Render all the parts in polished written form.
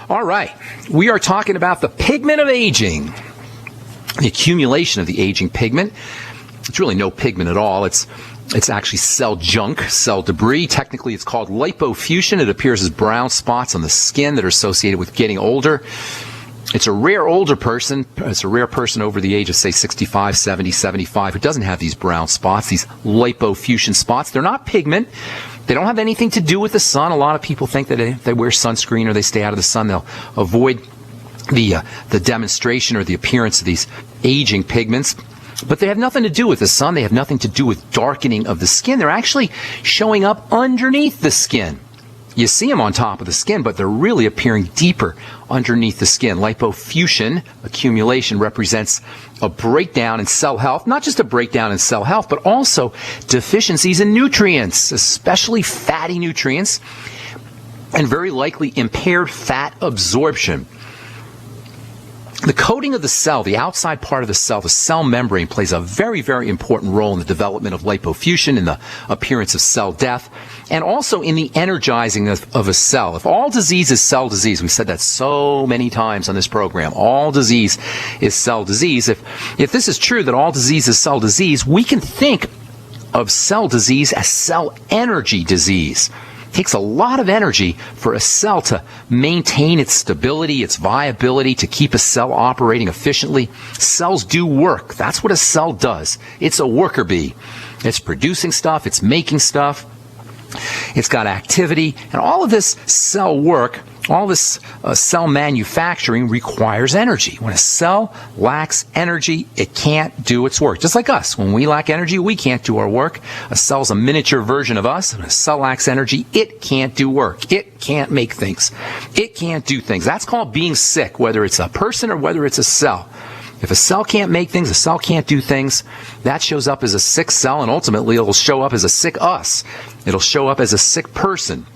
All right, we are talking about the pigment of aging, the accumulation of the aging pigment. It's really no pigment at all. It's actually cell junk, cell debris. Technically, it's called lipofuscin. It appears as brown spots on the skin that are associated with getting older. It's a rare older person. It's a rare person over the age of, say, 65, 70, 75 who doesn't have these brown spots, these lipofuscin spots. They're not pigment. They don't have anything to do with the sun. A lot of people think that if they wear sunscreen or they stay out of the sun, they'll avoid the demonstration or the appearance of these aging pigments. But they have nothing to do with the sun. They have nothing to do with darkening of the skin. They're actually showing up underneath the skin. You see them on top of the skin, but they're really appearing deeper underneath the skin. Lipofuscin accumulation represents a breakdown in cell health, not just a breakdown in cell health, but also deficiencies in nutrients, especially fatty nutrients, and very likely impaired fat absorption. The coating of the cell, the outside part of the cell membrane, plays a very, very important role in the development of lipofuscin, in the appearance of cell death, and also in the energizing of a cell. If all disease is cell disease, we've said that so many times on this program, all disease is cell disease. If this is true, that all disease is cell disease, we can think of cell disease as cell energy disease. It takes a lot of energy for a cell to maintain its stability, its viability, to keep a cell operating efficiently. Cells do work. That's what a cell does. It's a worker bee. It's producing stuff. It's making stuff. It's got activity. And all of this cell work, all this cell manufacturing requires energy. When a cell lacks energy, it can't do its work. Just like us. When we lack energy, we can't do our work. A cell's a miniature version of us. When a cell lacks energy, it can't do work. It can't make things. It can't do things. That's called being sick, whether it's a person or whether it's a cell. If a cell can't make things, a cell can't do things, that shows up as a sick cell, and ultimately it'll show up as a sick us. It'll show up as a sick person.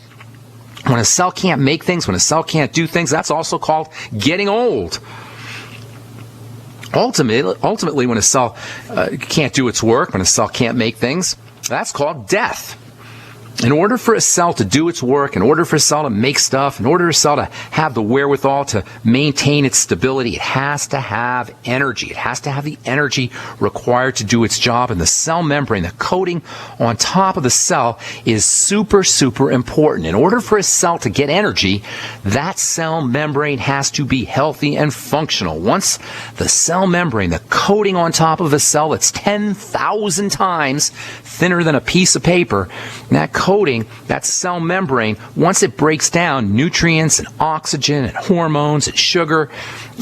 When a cell can't make things, when a cell can't do things, that's also called getting old. Ultimately, when a cell can't do its work, when a cell can't make things, that's called death. In order for a cell to do its work, in order for a cell to make stuff, in order for a cell to have the wherewithal to maintain its stability, it has to have energy. It has to have the energy required to do its job. And the cell membrane, the coating on top of the cell, is super, super important. In order for a cell to get energy, that cell membrane has to be healthy and functional. Once the cell membrane, the coating on top of a cell that's 10,000 times thinner than a piece of paper, that coating, that cell membrane, once it breaks down, nutrients and oxygen and hormones and sugar,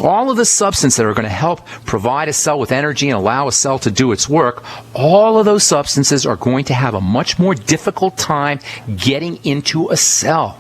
all of the substances that are going to help provide a cell with energy and allow a cell to do its work, all of those substances are going to have a much more difficult time getting into a cell.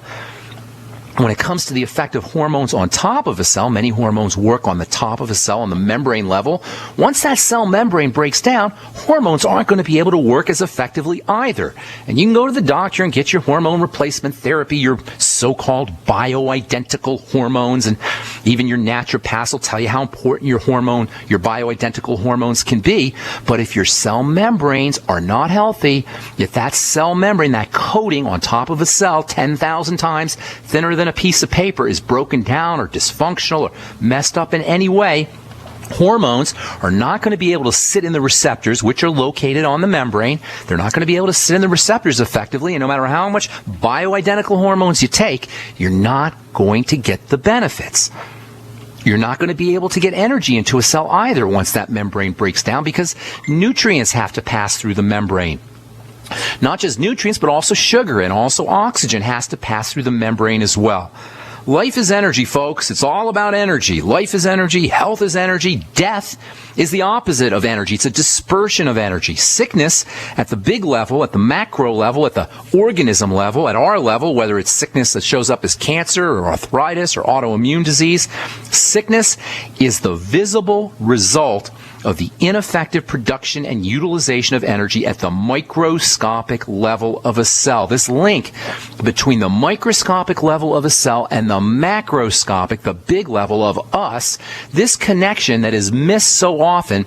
When it comes to the effect of hormones on top of a cell, many hormones work on the top of a cell on the membrane level. Once that cell membrane breaks down, hormones aren't going to be able to work as effectively either. And you can go to the doctor and get your hormone replacement therapy, your so-called bioidentical hormones, and even your naturopaths will tell you how important your bioidentical hormones can be. But if your cell membranes are not healthy, if that cell membrane, that coating on top of a cell 10,000 times thinner than a piece of paper, is broken down or dysfunctional or messed up in any way, hormones are not going to be able to sit in the receptors, which are located on the membrane. They're not going to be able to sit in the receptors effectively, and no matter how much bioidentical hormones you take, you're not going to get the benefits. You're not going to be able to get energy into a cell either once that membrane breaks down, because nutrients have to pass through the membrane. Not just nutrients, but also sugar and also oxygen has to pass through the membrane as well. Life is energy, folks. It's all about energy. Life is energy. Health is energy. Death is the opposite of energy. It's a dispersion of energy. Sickness at the big level, at the macro level, at the organism level, at our level, whether it's sickness that shows up as cancer or arthritis or autoimmune disease, sickness is the visible result of the ineffective production and utilization of energy at the microscopic level of a cell. This link between the microscopic level of a cell and the macroscopic, the big level of us, this connection that is missed so often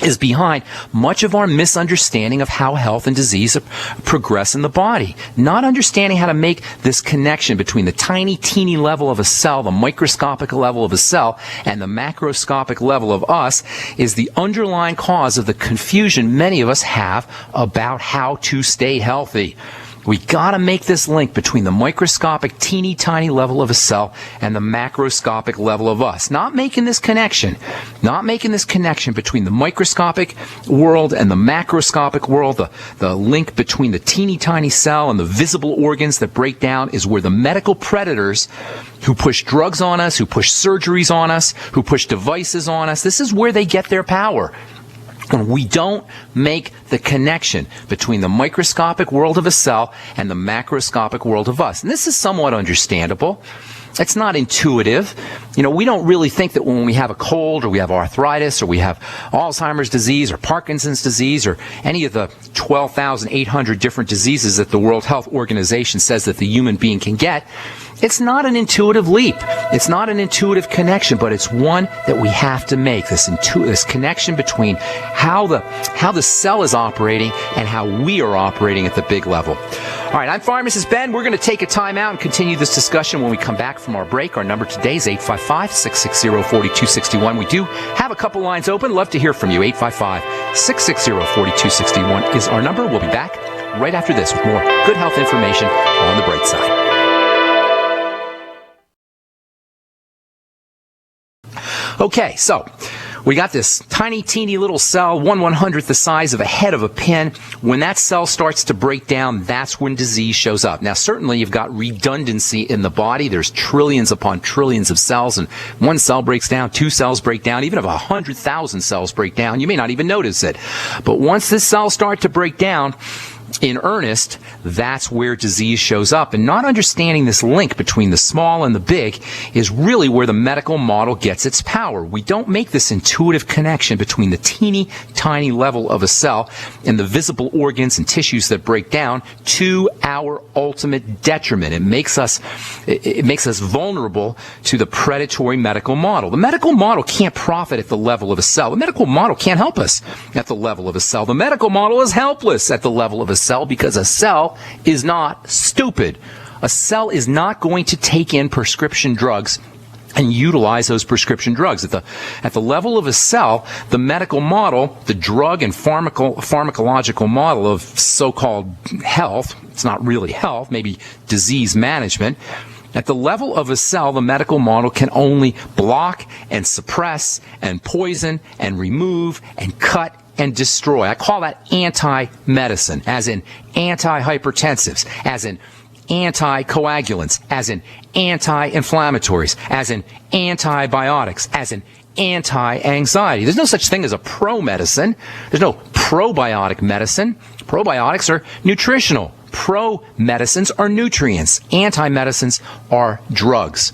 is behind much of our misunderstanding of how health and disease progress in the body. Not understanding how to make this connection between the tiny, teeny level of a cell, the microscopic level of a cell, and the macroscopic level of us is the underlying cause of the confusion many of us have about how to stay healthy. We got to make this link between the microscopic, teeny tiny level of a cell and the macroscopic level of us. Not making this connection between the microscopic world and the macroscopic world. The link between the teeny tiny cell and the visible organs that break down is where the medical predators who push drugs on us, who push surgeries on us, who push devices on us, this is where they get their power. When we don't make the connection between the microscopic world of a cell and the macroscopic world of us. And this is somewhat understandable. It's not intuitive. We don't really think that when we have a cold or we have arthritis or we have Alzheimer's disease or Parkinson's disease or any of the 12,800 different diseases that the World Health Organization says that the human being can get, it's not an intuitive leap. It's not an intuitive connection, but it's one that we have to make, this connection between how the cell is operating and how we are operating at the big level. All right, I'm Pharmacist Ben. We're going to take a time out and continue this discussion when we come back from our break. Our number today is 855-660-4261. We do have a couple lines open. Love to hear from you. 855-660-4261 is our number. We'll be back right after this with more good health information on the bright side. Okay, so we got this tiny, teeny little cell, 1/100th the size of a head of a pin. When that cell starts to break down, that's when disease shows up. Now, certainly you've got redundancy in the body. There's trillions upon trillions of cells, and one cell breaks down, two cells break down. Even if 100,000 cells break down, you may not even notice it. But once the cells start to break down in earnest, that's where disease shows up. And not understanding this link between the small and the big is really where the medical model gets its power. We don't make this intuitive connection between the teeny tiny level of a cell and the visible organs and tissues that break down to our ultimate detriment. It makes us vulnerable to the predatory medical model. The medical model can't profit at the level of a cell. The medical model can't help us at the level of a cell. The medical model is helpless at the level of a cell because a cell is not stupid. A cell is not going to take in prescription drugs and utilize those prescription drugs. At the level of a cell, the medical model, the drug and pharmacological model of so-called health, it's not really health, maybe disease management. At the level of a cell, the medical model can only block and suppress and poison and remove and cut and destroy. I call that anti-medicine, as in antihypertensives, as in anticoagulants, as in anti-inflammatories, as in antibiotics, as in anti-anxiety. There's no such thing as a pro-medicine. There's no probiotic medicine. Probiotics are nutritional. Pro-medicines are nutrients. Anti-medicines are drugs.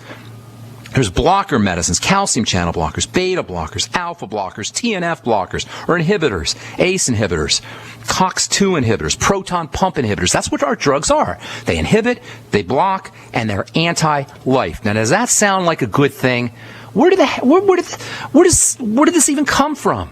There's blocker medicines, calcium channel blockers, beta blockers, alpha blockers, TNF blockers, or inhibitors, ACE inhibitors, COX-2 inhibitors, proton pump inhibitors. That's what our drugs are. They inhibit, they block, and they're anti-life. Now, does that sound like a good thing? Where did this even come from?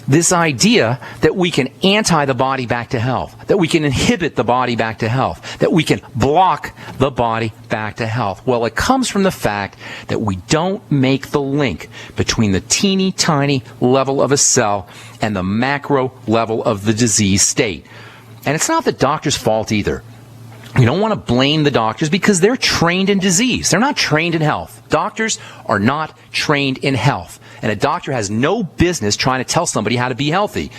This idea that we can anti the body back to health, that we can inhibit the body back to health, that we can block the body back to health. Well, it comes from the fact that we don't make the link between the teeny tiny level of a cell and the macro level of the disease state. And it's not the doctor's fault either. You don't want to blame the doctors because they're trained in disease. They're not trained in health. Doctors are not trained in health. And a doctor has no business trying to tell somebody how to be healthy.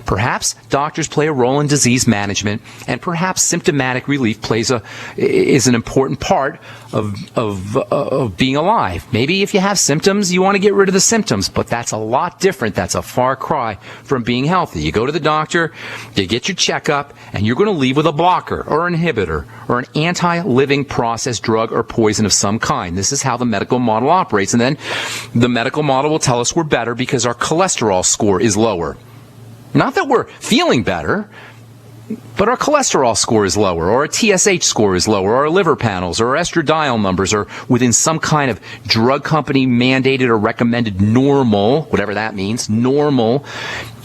Perhaps doctors play a role in disease management, and perhaps symptomatic relief is an important part of being alive. Maybe if you have symptoms, you want to get rid of the symptoms, but that's a lot different. That's a far cry from being healthy. You go to the doctor, you get your checkup, and you're going to leave with a blocker or an inhibitor or an anti-living process drug or poison of some kind. This is how the medical model operates. And then the medical model will tell us we're better because our cholesterol score is lower. Not that we're feeling better, but our cholesterol score is lower, or our TSH score is lower, or our liver panels, or our estradiol numbers are within some kind of drug company mandated or recommended normal, whatever that means, normal.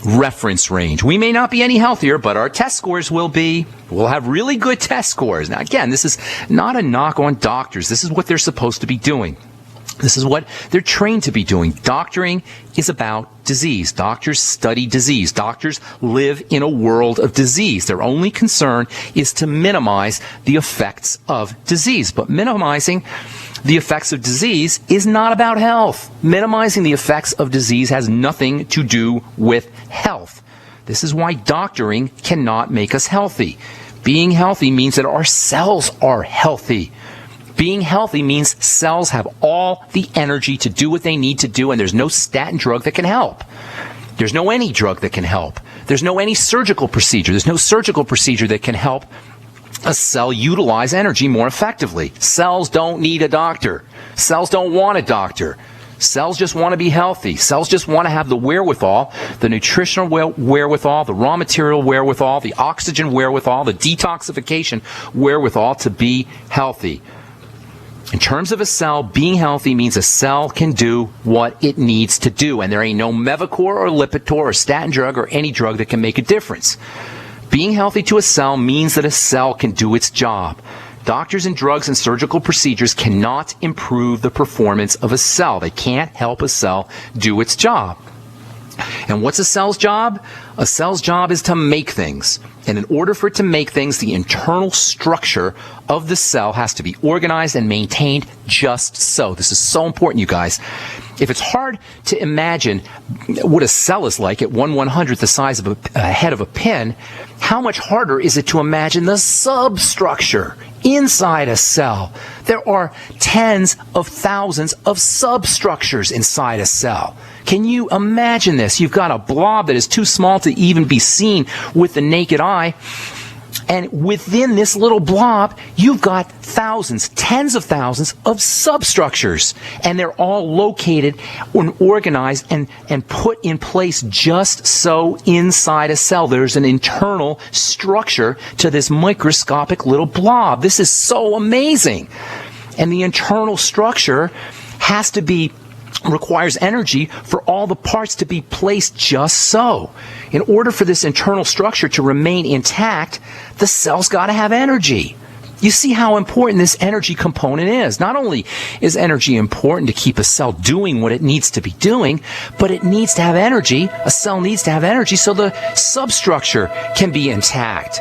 reference range. We may not be any healthier, but our test scores will be. We'll have really good test scores. Now, again, this is not a knock on doctors. This is what they're supposed to be doing. This is what they're trained to be doing. Doctoring is about disease. Doctors study disease. Doctors live in a world of disease. Their only concern is to minimize the effects of disease. But minimizing the effects of disease is not about health. Minimizing the effects of disease has nothing to do with health. This is why doctoring cannot make us healthy. Being healthy means that our cells are healthy. Being healthy means cells have all the energy to do what they need to do, and there's no statin drug that can help. There's no any drug that can help. There's no any surgical procedure. There's no surgical procedure that can help a cell utilize energy more effectively. Cells don't need a doctor. Cells don't want a doctor. Cells just want to be healthy. Cells just want to have the wherewithal, the nutritional wherewithal, the raw material wherewithal, the oxygen wherewithal, the detoxification wherewithal to be healthy. In terms of a cell, being healthy means a cell can do what it needs to do, and there ain't no Mevacor or Lipitor or statin drug or any drug that can make a difference. Being healthy to a cell means that a cell can do its job. Doctors and drugs and surgical procedures cannot improve the performance of a cell. They can't help a cell do its job. And what's a cell's job? A cell's job is to make things. And in order for it to make things, the internal structure of the cell has to be organized and maintained just so. This is so important, you guys. If it's hard to imagine what a cell is like at 1/100th the size of a head of a pin, how much harder is it to imagine the substructure inside a cell? There are tens of thousands of substructures inside a cell. Can you imagine this? You've got a blob that is too small to even be seen with the naked eye. And within this little blob, you've got thousands, tens of thousands of substructures. And they're all located and organized and put in place just so inside a cell. There's an internal structure to this microscopic little blob. This is so amazing. And the internal structure requires energy for all the parts to be placed just so. In order for this internal structure to remain intact, the cell's got to have energy. You see how important this energy component is. Not only is energy important to keep a cell doing what it needs to be doing, but it needs to have energy. A cell needs to have energy so the substructure can be intact.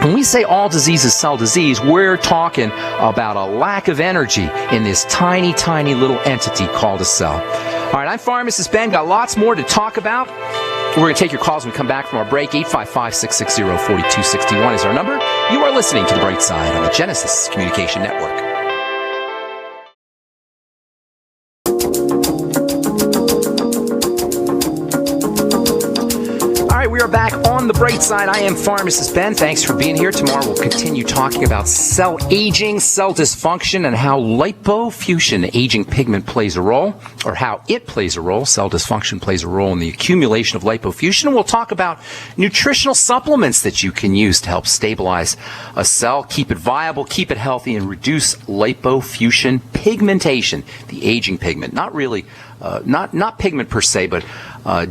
When we say all disease is cell disease, we're talking about a lack of energy in this tiny, tiny little entity called a cell. All right, I'm Pharmacist Ben. Got lots more to talk about. We're going to take your calls when we come back from our break. 855-660-4261 is our number. You are listening to The Bright Side on the Genesis Communication Network. We are back on The Bright Side. I am Pharmacist Ben. Thanks for being here. Tomorrow we'll continue talking about cell aging, cell dysfunction, and how lipofuscin, aging pigment, plays a role, or how it plays a role. Cell dysfunction plays a role in the accumulation of lipofuscin. And we'll talk about nutritional supplements that you can use to help stabilize a cell, keep it viable, keep it healthy, and reduce lipofuscin pigmentation, the aging pigment. Not really, not pigment per se, but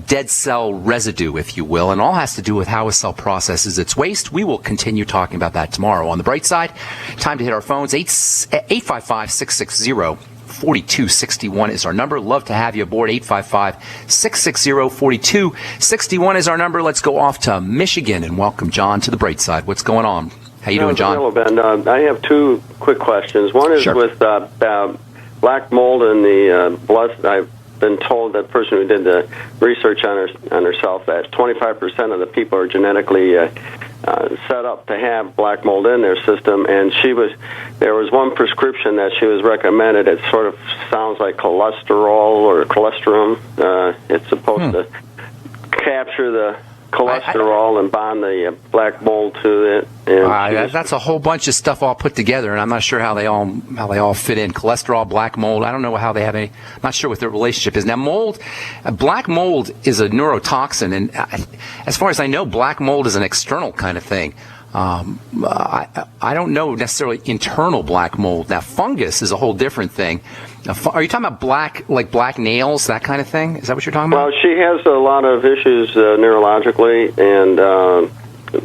dead cell residue, if you will, and all has to do with how a cell processes its waste. We will continue talking about that tomorrow. On The Bright Side, time to hit our phones. 855-660-4261 is our number. Love to have you aboard. 855-660-4261 is our number. Let's go off to Michigan and welcome John to The Bright Side. What's going on? How you doing, John? Hello, Ben. I have two quick questions. One is with black mold in the blood. I've been told that person who did the research on herself that 25% of the people are genetically set up to have black mold in their system, and there was one prescription that she was recommended. It sort of sounds like cholesterol or cholesterol. It's supposed to capture the cholesterol and bond the black mold to it. And that's a whole bunch of stuff all put together, and I'm not sure how they all fit in. Cholesterol, black mold. I don't know how they have any. I'm not sure what their relationship is. Now, black mold is a neurotoxin, and as far as I know, black mold is an external kind of thing. I don't know necessarily internal black mold. Now, fungus is a whole different thing. Now, are you talking about black nails, that kind of thing? Is that what you're talking about? Well, she has a lot of issues neurologically, and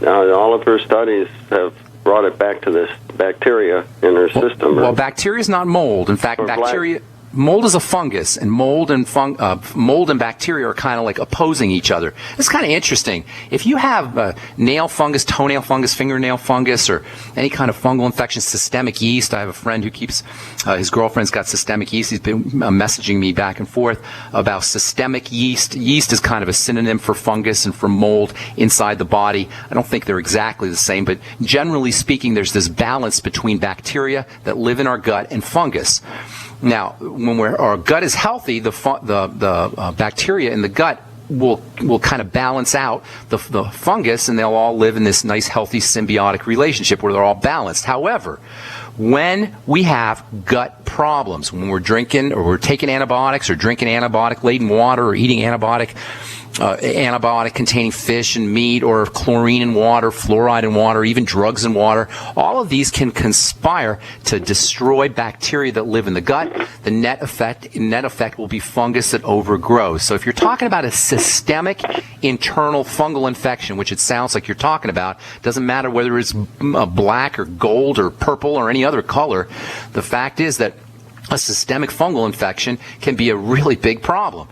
all of her studies have brought it back to this bacteria in her system. Well, bacteria is not mold. In fact, bacteria... Mold is a fungus, and mold and bacteria are kind of like opposing each other. It's kind of interesting. If you have nail fungus, toenail fungus, fingernail fungus, or any kind of fungal infection, systemic yeast. I have a friend who keeps his girlfriend's got systemic yeast. He's been messaging me back and forth about systemic yeast. Yeast is kind of a synonym for fungus and for mold inside the body. I don't think they're exactly the same, but generally speaking, there's this balance between bacteria that live in our gut and fungus. Now, when our gut is healthy, the bacteria in the gut will kind of balance out the fungus, and they'll all live in this nice, healthy, symbiotic relationship where they're all balanced. However, when we have gut problems, when we're drinking or we're taking antibiotics or drinking antibiotic-laden water or eating antibiotic-containing fish and meat, or chlorine in water, fluoride in water, even drugs in water, all of these can conspire to destroy bacteria that live in the gut. The net effect will be fungus that overgrows. So if you're talking about a systemic internal fungal infection, which it sounds like you're talking about, doesn't matter whether it's black or gold or purple or any other color, the fact is that a systemic fungal infection can be a really big problem.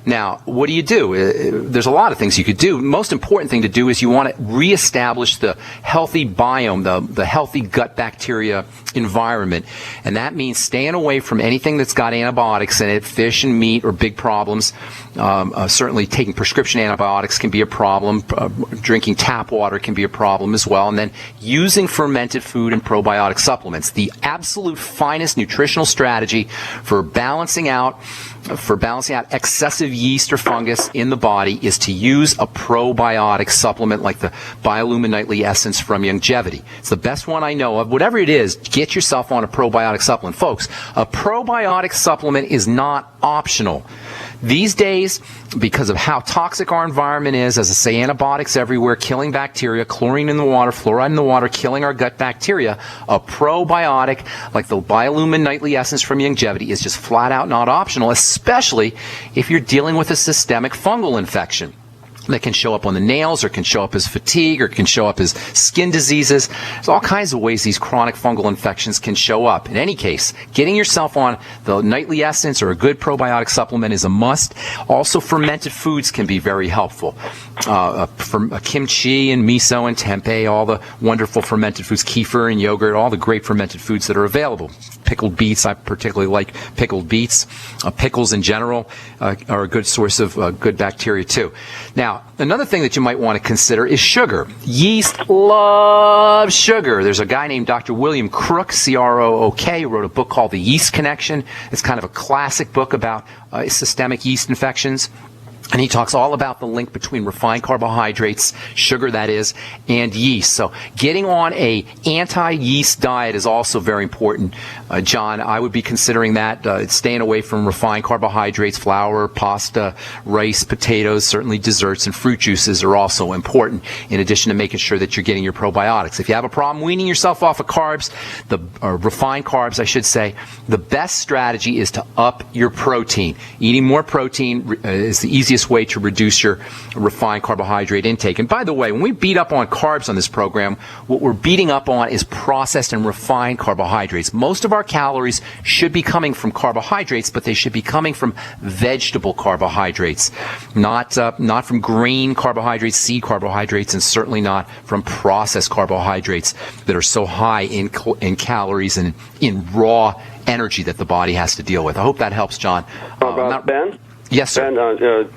Now, what do? There's a lot of things you could do. Most important thing to do is you want to reestablish the healthy biome, the healthy gut bacteria environment. And that means staying away from anything that's got antibiotics in it, fish and meat or big problems. Certainly taking prescription antibiotics can be a problem. Drinking tap water can be a problem as well. And then using fermented food and probiotic supplements. The absolute finest nutritional strategy for balancing out excessive yeast or fungus in the body is to use a probiotic supplement like the Biolumin Nightly Essence from Longevity. It's the best one I know of. Whatever it is, get yourself on a probiotic supplement. Folks, a probiotic supplement is not optional. These days, because of how toxic our environment is, as I say, antibiotics everywhere, killing bacteria, chlorine in the water, fluoride in the water, killing our gut bacteria, a probiotic like the Biolumin Nightly Essence from Longevity is just flat out not optional, especially if you're dealing with a systemic fungal infection that can show up on the nails, or can show up as fatigue, or can show up as skin diseases. There's all kinds of ways these chronic fungal infections can show up. In any case, getting yourself on the Nightly Essence or a good probiotic supplement is a must. Also, fermented foods can be very helpful. Kimchi and miso and tempeh, all the wonderful fermented foods, kefir and yogurt, all the great fermented foods that are available. Pickled beets, I particularly like pickled beets. Pickles in general are a good source of good bacteria too. Now, another thing that you might want to consider is sugar. Yeast loves sugar. There's a guy named Dr. William Crook, C-R-O-O-K, who wrote a book called The Yeast Connection. It's kind of a classic book about systemic yeast infections. And he talks all about the link between refined carbohydrates, sugar that is, and yeast. So getting on a anti-yeast diet is also very important. John, I would be considering that. Staying away from refined carbohydrates, flour, pasta, rice, potatoes, certainly desserts, and fruit juices are also important, in addition to making sure that you're getting your probiotics. If you have a problem weaning yourself off of carbs, refined carbs, I should say, the best strategy is to up your protein. Eating more protein is the easiest way to reduce your refined carbohydrate intake. And by the way, when we beat up on carbs on this program, what we're beating up on is processed and refined carbohydrates. Most of our calories should be coming from carbohydrates, but they should be coming from vegetable carbohydrates, not from grain carbohydrates, seed carbohydrates, and certainly not from processed carbohydrates that are so high in calories and in raw energy that the body has to deal with. I hope that helps, John. Ben? Yes, sir. Ben,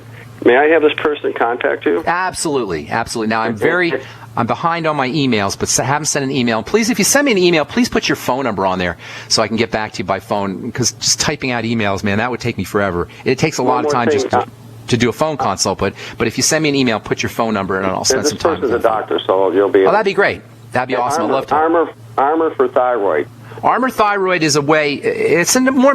may I have this person contact you? Absolutely. Now, I'm behind on my emails, but haven't sent an email. Please, if you send me an email, please put your phone number on there so I can get back to you by phone, because just typing out emails, man, that would take me forever. It takes a lot of time just to do a phone consult, but if you send me an email, put your phone number, and I'll spend some time. This person's a doctor, so you'll be... Oh, that'd be great. That'd be awesome. I'd love to. Armour for thyroid. Armour thyroid is a way, it's a more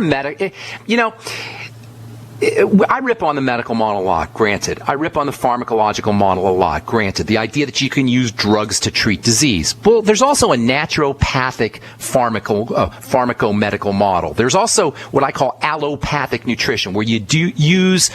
I rip on the medical model a lot, granted. I rip on the pharmacological model a lot, granted. The idea that you can use drugs to treat disease. Well, there's also a naturopathic pharmacomedical model. There's also what I call allopathic nutrition, where you do use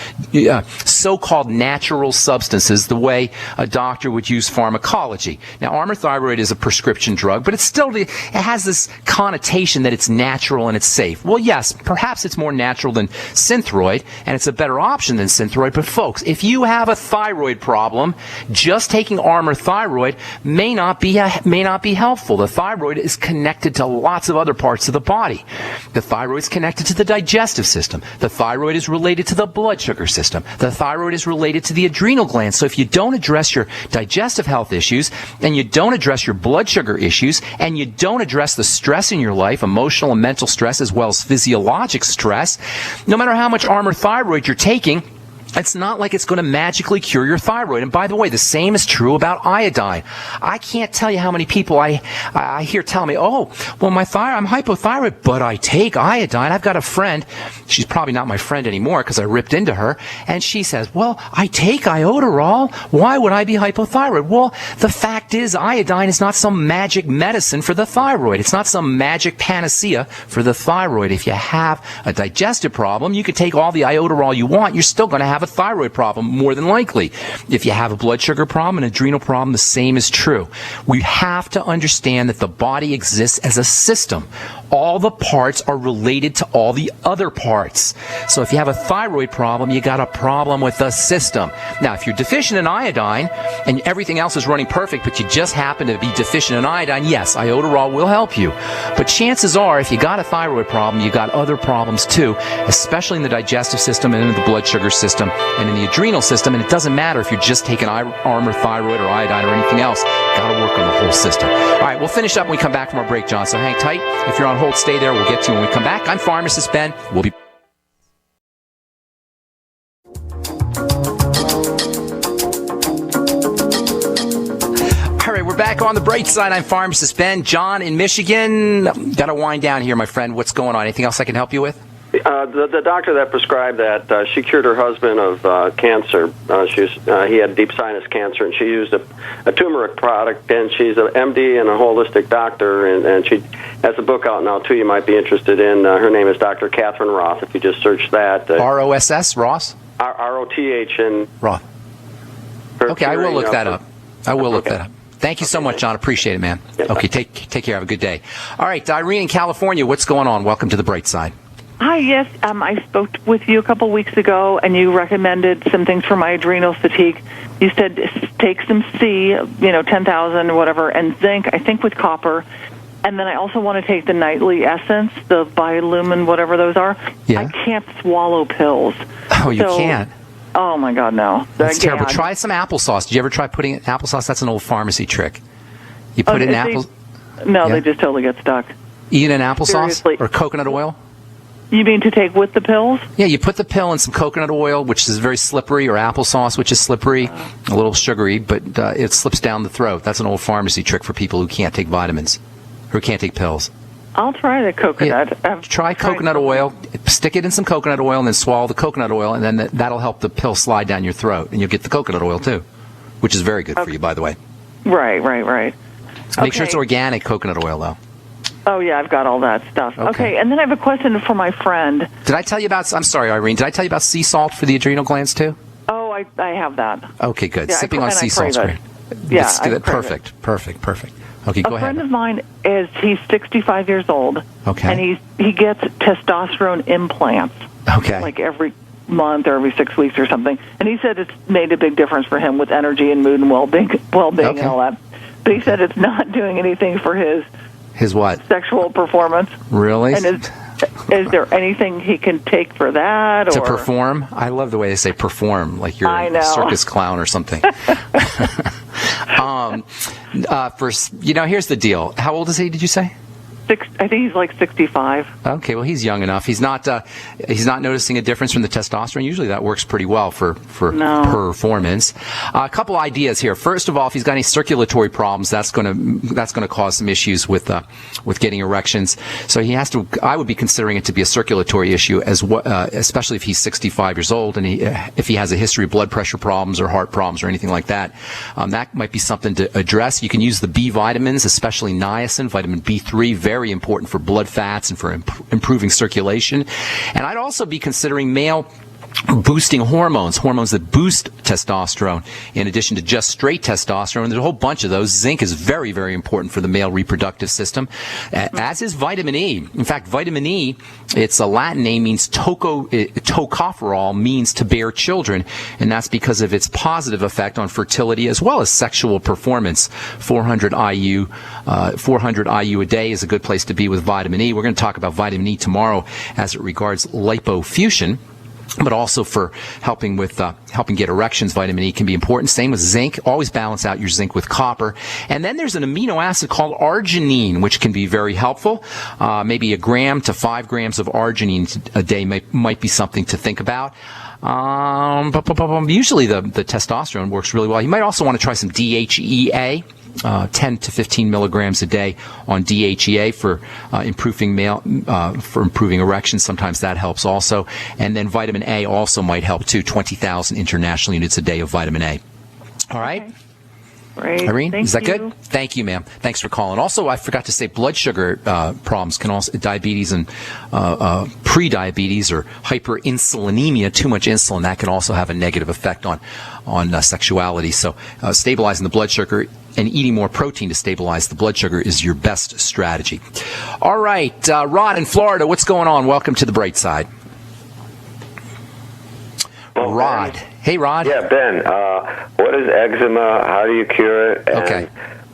so-called natural substances the way a doctor would use pharmacology. Now, Armour Thyroid is a prescription drug, but it has this connotation that it's natural and it's safe. Well, yes, perhaps it's more natural than Synthroid, and it's a better option than Synthroid. But folks, if you have a thyroid problem, just taking Armour Thyroid may not be helpful. The thyroid is connected to lots of other parts of the body. The thyroid is connected to the digestive system. The thyroid is related to the blood sugar system. The thyroid is related to the adrenal glands. So if you don't address your digestive health issues, and you don't address your blood sugar issues, and you don't address the stress in your life, emotional and mental stress as well as physiologic stress, no matter how much Armour Thyroid you're taking, it's not like it's going to magically cure your thyroid. And by the way, the same is true about iodine. I can't tell you how many people I hear tell me, oh, well, I'm hypothyroid, but I take iodine. I've got a friend. She's probably not my friend anymore because I ripped into her. And she says, well, I take iodoral. Why would I be hypothyroid? Well, the fact is iodine is not some magic medicine for the thyroid. It's not some magic panacea for the thyroid. If you have a digestive problem, you can take all the iodoral you want. You're still going to have a thyroid problem, more than likely. If you have a blood sugar problem, an adrenal problem, the same is true. We have to understand that the body exists as a system. All the parts are related to all the other parts. So if you have a thyroid problem, you got a problem with the system. Now, if you're deficient in iodine and everything else is running perfect, but you just happen to be deficient in iodine, yes, iodoral will help you. But chances are, if you got a thyroid problem, you got other problems too, especially in the digestive system and in the blood sugar system and in the adrenal system. And it doesn't matter if you're just taking Armour Thyroid or iodine or anything else. Got to work on the whole system. All right, we'll finish up when we come back from our break, John. So hang tight. If you're on hold, stay there. We'll get to you when we come back. I'm Pharmacist Ben. We'll be All right, we're back on the bright side. I'm Pharmacist Ben. John in Michigan. Got to wind down here, my friend. What's going on? Anything else I can help you with? The doctor that prescribed that, she cured her husband of cancer. He had deep sinus cancer, and she used a turmeric product, and she's an MD and a holistic doctor, and she has a book out now, too, you might be interested in. Her name is Dr. Catherine Roth, if you just search that. R-O-S-S, Ross? R-O-T-H. And Roth. Okay, I will look that up. Look that up. Thank you so much, John. Appreciate it, man. Yeah, okay, take care. Have a good day. All right, Irene in California, what's going on? Welcome to the bright side. Hi, yes. I spoke with you a couple weeks ago, and you recommended some things for my adrenal fatigue. You said take some C, 10,000 or whatever, and zinc, I think with copper. And then I also want to take the nightly essence, the Biolumin, whatever those are. Yeah. I can't swallow pills. Oh, you can't? Oh, my God, no. That's terrible. Try some applesauce. Did you ever try putting in applesauce? That's an old pharmacy trick. You put it in apple... No, they just totally get stuck. Eat an applesauce? Seriously. Or coconut oil? You mean to take with the pills? Yeah, you put the pill in some coconut oil, which is very slippery, or applesauce, which is slippery, a little sugary, but it slips down the throat. That's an old pharmacy trick for people who can't take vitamins, who can't take pills. I'll try the coconut. Yeah, try coconut oil, stick it in some coconut oil, and then swallow the coconut oil, and then that'll help the pill slide down your throat, and you'll get the coconut oil, too, which is very good for you, by the way. Right. So make sure it's organic coconut oil, though. Oh, yeah, I've got all that stuff. Okay, and then I have a question for my friend. Did I tell you about, I'm sorry, Irene, did I tell you about sea salt for the adrenal glands, too? Oh, I have that. Okay, good. Yeah, Sipping on sea salt's great. Yeah, perfect. Okay, go ahead. A friend of mine he's 65 years old. Okay. And he gets testosterone implants. Okay. Like every month or every 6 weeks or something. And he said it's made a big difference for him with energy and mood and well-being and all that. But he said it's not doing anything for his what? Sexual performance. Really? And is there anything he can take for that? To perform? I love the way they say perform, like you're a circus clown or something. Oh. Here's the deal. How old is he, did you say? I think he's like 65. Okay, well, he's young enough. He's not noticing a difference from the testosterone. Usually that works pretty well for performance. A couple ideas here. First of all, if he's got any circulatory problems, that's going to cause some issues with getting erections. So he has to. I would be considering it to be a circulatory issue, especially if he's 65 years old and if he has a history of blood pressure problems or heart problems or anything like that. That might be something to address. You can use the B vitamins, especially niacin, vitamin B3, very important for blood fats and for improving circulation. And I'd also be considering male boosting hormones that boost testosterone in addition to just straight testosterone. There's a whole bunch of those. Zinc is very, very important for the male reproductive system, as is vitamin E. In fact, vitamin E, its a Latin name, means tocopherol, means to bear children, and that's because of its positive effect on fertility as well as sexual performance. 400 IU a day is a good place to be with vitamin E. We're going to talk about vitamin E tomorrow as it regards lipofuscin, but also for helping get erections. Vitamin E can be important. Same with zinc. Always balance out your zinc with copper. And then there's an amino acid called arginine, which can be very helpful. Maybe 1 gram to 5 grams of arginine a day might be something to think about. Usually the testosterone works really well. You might also want to try some DHEA. 10 to 15 milligrams a day on DHEA for improving erections. Sometimes that helps also. And then vitamin A also might help too. 20,000 international units a day of vitamin A. All right. Okay. Great. Irene, is that you. good? Thank you, ma'am. Thanks for calling. Also, I forgot to say blood sugar problems can also, diabetes and pre-diabetes or hyperinsulinemia, too much insulin, that can also have a negative effect on sexuality. So stabilizing the blood sugar and eating more protein to stabilize the blood sugar is your best strategy. All right, Rod in Florida, what's going on? Welcome to the bright side. Well, Rod. Ben. Hey, Rod. Yeah, Ben. What is eczema? How do you cure it? And, okay.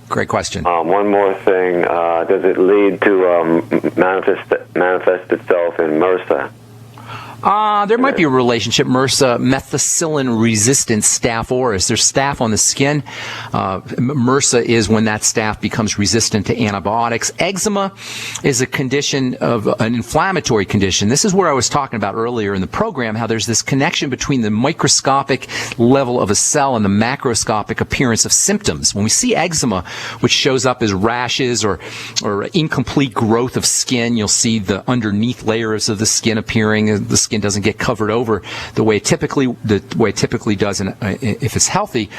Great question. One more thing. Does it lead to manifest itself in MRSA? There might be a relationship. MRSA, methicillin-resistant Staph aureus. There's staph on the skin. MRSA is when that staph becomes resistant to antibiotics. Eczema is a condition of an inflammatory condition. This is where I was talking about earlier in the program, how there's this connection between the microscopic level of a cell and the macroscopic appearance of symptoms. When we see eczema, which shows up as rashes or incomplete growth of skin, you'll see the underneath layers of the skin appearing. The skin doesn't get covered over the way it typically does if it's healthy.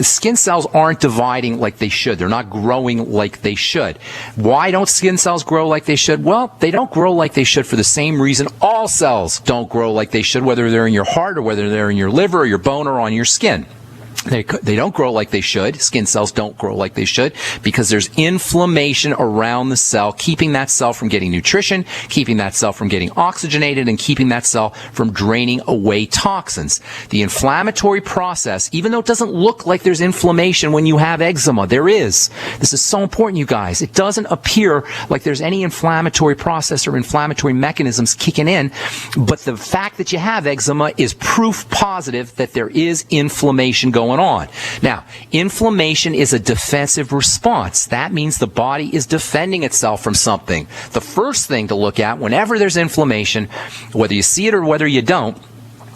Skin cells aren't dividing like they should. They're not growing like they should. Why don't skin cells grow like they should? Well, they don't grow like they should for the same reason all cells don't grow like they should, whether they're in your heart or whether they're in your liver or your bone or on your skin. They don't grow like they should. Skin cells don't grow like they should because there's inflammation around the cell, keeping that cell from getting nutrition, keeping that cell from getting oxygenated, and keeping that cell from draining away toxins. The inflammatory process, even though it doesn't look like there's inflammation when you have eczema, there is. This is so important, you guys. It doesn't appear like there's any inflammatory process or inflammatory mechanisms kicking in, but the fact that you have eczema is proof positive that there is inflammation going on. Now, inflammation is a defensive response. That means the body is defending itself from something. The first thing to look at whenever there's inflammation, whether you see it or whether you don't,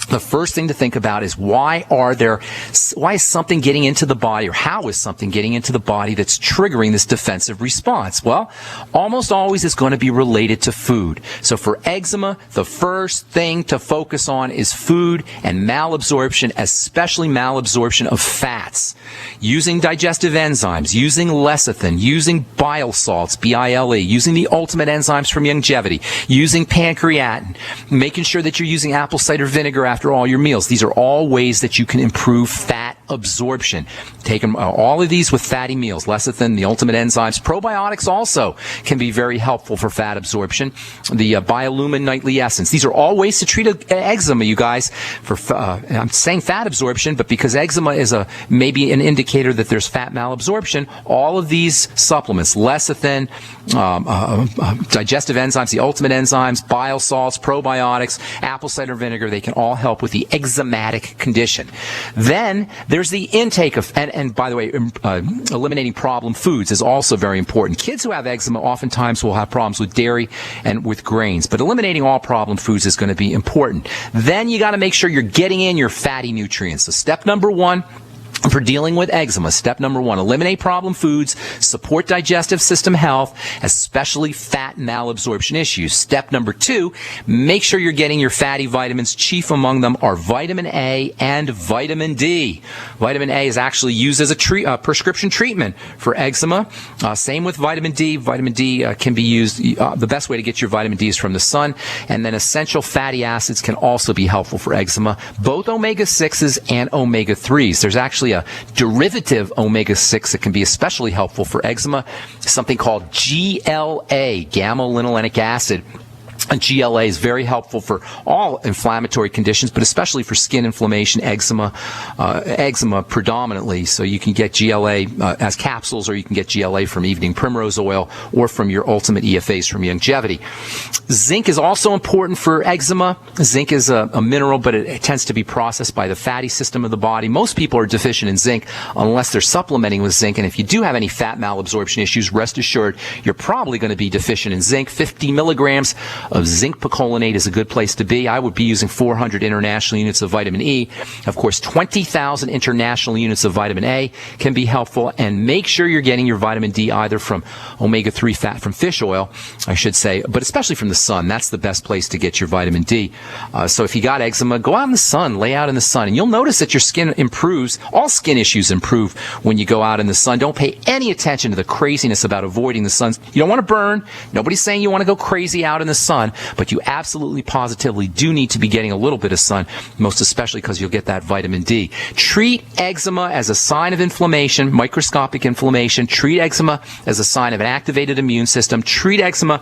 the first thing to think about is why is something getting into the body, or how is something getting into the body that's triggering this defensive response? Well, almost always it's going to be related to food. So for eczema, the first thing to focus on is food and malabsorption, especially malabsorption of fats. Using digestive enzymes, using lecithin, using bile salts, BILE, using the ultimate enzymes from Longevity, using pancreatin, making sure that you're using apple cider vinegar after all your meals. These are all ways that you can improve fat absorption. Take them, all of these with fatty meals, lecithin, the ultimate enzymes. Probiotics also can be very helpful for fat absorption. The Biolumin Nightly Essence. These are all ways to treat eczema, you guys. I'm saying fat absorption, but because eczema is maybe an indicator that there's fat malabsorption, all of these supplements, lecithin, digestive enzymes, the ultimate enzymes, bile salts, probiotics, apple cider vinegar, they can all help help with the eczematic condition. Then there's the intake of, and by the way, eliminating problem foods is also very important. Kids who have eczema oftentimes will have problems with dairy and with grains, but eliminating all problem foods is going to be important. Then you got to make sure you're getting in your fatty nutrients. So step number 1, for dealing with eczema, step number 1, eliminate problem foods, support digestive system health, especially fat malabsorption issues. Step number 2, make sure you're getting your fatty vitamins. Chief among them are vitamin A and vitamin D. Vitamin A is actually used as a prescription treatment for eczema. Same with vitamin D. Vitamin D can be used. The best way to get your vitamin D is from the sun. And then essential fatty acids can also be helpful for eczema, both omega-6s and omega-3s. There's actually a derivative omega-6 that can be especially helpful for eczema, something called GLA, gamma-linolenic acid. And GLA is very helpful for all inflammatory conditions, but especially for skin inflammation, eczema predominantly. So you can get GLA as capsules, or you can get GLA from evening primrose oil, or from your ultimate EFAs from Longevity. Zinc is also important for eczema. Zinc is a mineral, but it tends to be processed by the fatty system of the body. Most people are deficient in zinc unless they're supplementing with zinc. And if you do have any fat malabsorption issues, rest assured you're probably going to be deficient in zinc. 50 milligrams of zinc picolinate is a good place to be. I would be using 400 international units of vitamin E. Of course, 20,000 international units of vitamin A can be helpful. And make sure you're getting your vitamin D either from omega-3 fat from fish oil, I should say, but especially from the sun. That's the best place to get your vitamin D. So if you got eczema, go out in the sun, lay out in the sun, and you'll notice that your skin improves. All skin issues improve when you go out in the sun. Don't pay any attention to the craziness about avoiding the sun. You don't want to burn. Nobody's saying you want to go crazy out in the sun, but you absolutely positively do need to be getting a little bit of sun, most especially because you'll get that vitamin D. Treat eczema as a sign of inflammation, microscopic inflammation. Treat eczema as a sign of an activated immune system. Treat eczema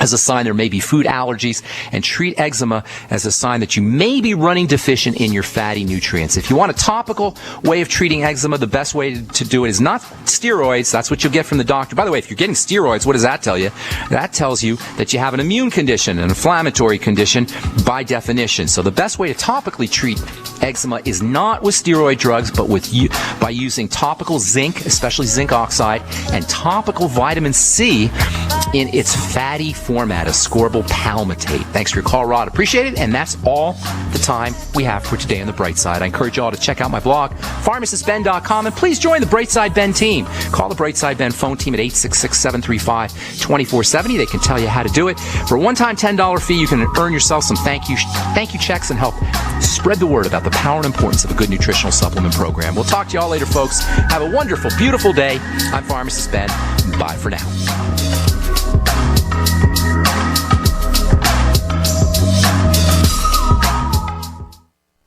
as a sign there may be food allergies, and treat eczema as a sign that you may be running deficient in your fatty nutrients. If you want a topical way of treating eczema, the best way to do it is not steroids. That's what you'll get from the doctor. By the way, if you're getting steroids, what does that tell you? That tells you that you have an immune condition, an inflammatory condition by definition. So the best way to topically treat eczema is not with steroid drugs, but by using topical zinc, especially zinc oxide, and topical vitamin C in its fatty format, ascorbyl palmitate. Thanks for your call, Rod. Appreciate it. And that's all the time we have for today on The Bright Side. I encourage you all to check out my blog, pharmacistben.com, and please join the Bright Side Ben team. Call the Bright Side Ben phone team at 866-735-2470. They can tell you how to do it. For a one-time $10 fee, you can earn yourself some thank you checks and help spread the word about the power and importance of a good nutritional supplement program. We'll talk to you all later, folks. Have a wonderful, beautiful day. I'm Pharmacist Ben. Bye for now.